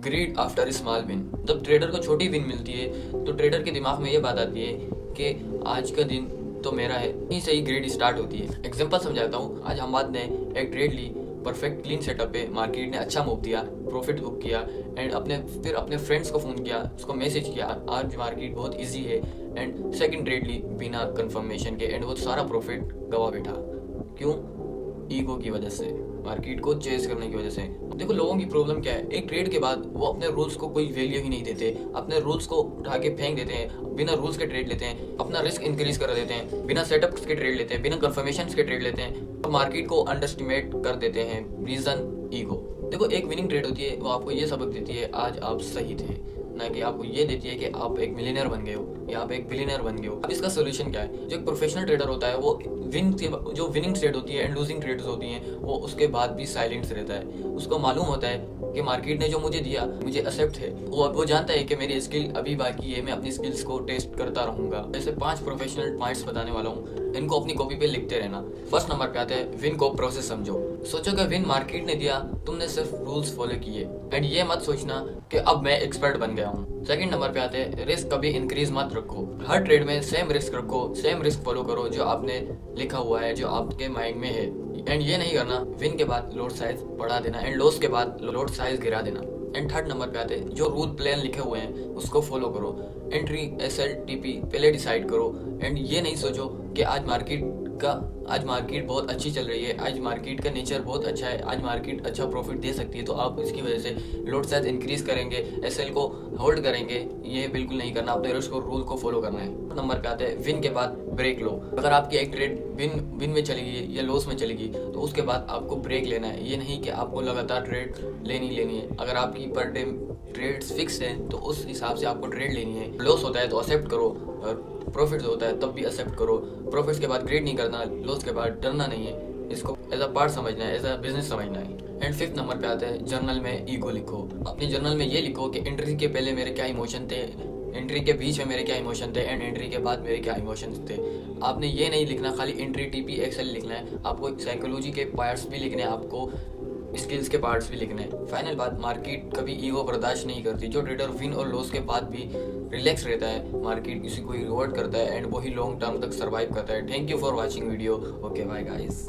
Grid after small win. जब trader को छोटी विन मिलती है तो ट्रेडर के दिमाग में ये बात आती है कि आज का दिन तो मेरा है, यहीं से ही ग्रीड स्टार्ट होती है। एग्जांपल समझाता हूँ। आज हमबाद ने एक ट्रेड ली, परफेक्ट क्लीन सेटअप पे मार्केट ने अच्छा मूव दिया, प्रॉफिट बुक किया एंड अपने फ्रेंड्स को फ़ोन किया, उसको मैसेज किया आज मार्केट बहुत इजी है एंड सेकंड ट्रेड ली बिना कंफर्मेशन के एंड वो सारा प्रॉफिट गवा बैठा। क्यों? ईगो की वजह से, मार्केट को चेस करने की वजह से। देखो लोगों की प्रॉब्लम क्या है, एक ट्रेड के बाद वो अपने रूल्स को कोई वैल्यू ही नहीं देते, अपने रूल्स को उठा के फेंक देते हैं, बिना रूल्स के ट्रेड लेते हैं, अपना रिस्क इंक्रीज कर देते हैं, बिना सेटअप्स के ट्रेड लेते हैं, बिना कंफर्मेशन के ट्रेड लेते हैं और मार्केट को अंडरस्टिमेट कर देते हैं। Reason ego. देखो एक विनिंग ट्रेड होती है, वो आपको ये सबक देती है आज आप सही थे, ना कि आपको ये देती है कि आप एक मिलियनर बन गए हो या आप एक बिलियनर बन गए हो। अब इसका सोल्यूशन क्या है? जो एक प्रोफेशनल ट्रेडर होता है वो जो विनिंग ट्रेड होती है एंड लूजिंग ट्रेड्स होती हैं वो उसके बाद भी साइलेंट रहता है। उसको मालूम होता है कि मार्केट ने जो मुझे दिया मुझे एक्सेप्ट है। वो जानता है कि मेरी स्किल अभी बाकी है, मैं अपनी स्किल्स को टेस्ट करता रहूंगा। ऐसे 5 प्रोफेशनल पॉइंट्स बताने वाला हूँ, इनको अपनी कॉपी पे लिखते रहना। फर्स्ट नंबर पे आता है विन को प्रोसेस समझो। सोचो कि विन मार्केट ने दिया, तुमने सिर्फ रूल्स फॉलो किए एंड ये मत सोचना कि अब मैं एक्सपर्ट बन गया हूँ। सेकंड नंबर पे आते हैं रिस्क कभी इंक्रीज मत रखो। हर ट्रेड में सेम रिस्क रखो, सेम रिस्क फॉलो करो जो आपने लिखा हुआ है, जो आपके माइंड में है एंड ये नहीं करना विन के बाद लोड साइज बढ़ा देना एंड लॉस के बाद लोड साइज गिरा देना। एंड थर्ड नंबर पे आते हैं जो रूल प्लान लिखे हुए हैं उसको फॉलो करो। एंट्री एसएल टीपी पहले डिसाइड करो एंड ये नहीं सोचो कि आज मार्केट बहुत अच्छी चल रही है, आज मार्केट का नेचर बहुत अच्छा है, आज मार्केट अच्छा प्रॉफिट दे सकती है तो आप इसकी वजह से लोड साइज इंक्रीज करेंगे, एसएल को होल्ड करेंगे। ये बिल्कुल नहीं करना, अपने रिस्क रूल को फॉलो करना है। नंबर पे आते हैं विन के बाद ब्रेक लो। अगर आपकी एक ट्रेड विन में चली गई या लॉस में चली गई तो उसके बाद आपको ब्रेक लेना है। ये नहीं कि आपको लगातार ट्रेड लेनी है। अगर आपकी पर डे ट्रेड्स फिक्स हैं तो उस हिसाब से आपको ट्रेड लेनी है। लॉस होता है तो एक्सेप्ट करो और प्रॉफिट होता है तब भी एक्सेप्ट करो। प्रॉफिट्स के बाद ग्रेड नहीं करना, लॉस के बाद डरना नहीं है, इसको एज अ पार्ट समझना है, एज अ बिजनेस समझना है। एंड फिफ्थ नंबर पे आता है जर्नल में ईगो लिखो। अपने जर्नल में ये लिखो कि एंट्री के पहले मेरे क्या इमोशन थे, एंट्री के बीच में मेरे क्या इमोशन थे एंड एंट्री के बाद मेरे क्या इमोशंस थे। आपने ये नहीं लिखना खाली एंट्री टीपी एक्सेल लिखना है, आपको साइकोलॉजी के पार्ट्स भी लिखने हैं, आपको स्किल्स के पार्ट्स भी लिखने हैं। फाइनल बात, मार्केट कभी ईगो बर्दाश्त नहीं करती। जो ट्रेडर विन और लॉस के बाद भी रिलैक्स रहता है, मार्केट इसी को रिवॉर्ड करता है एंड वही लॉन्ग टर्म तक सर्वाइव करता है। Thank you for watching video. Okay bye guys.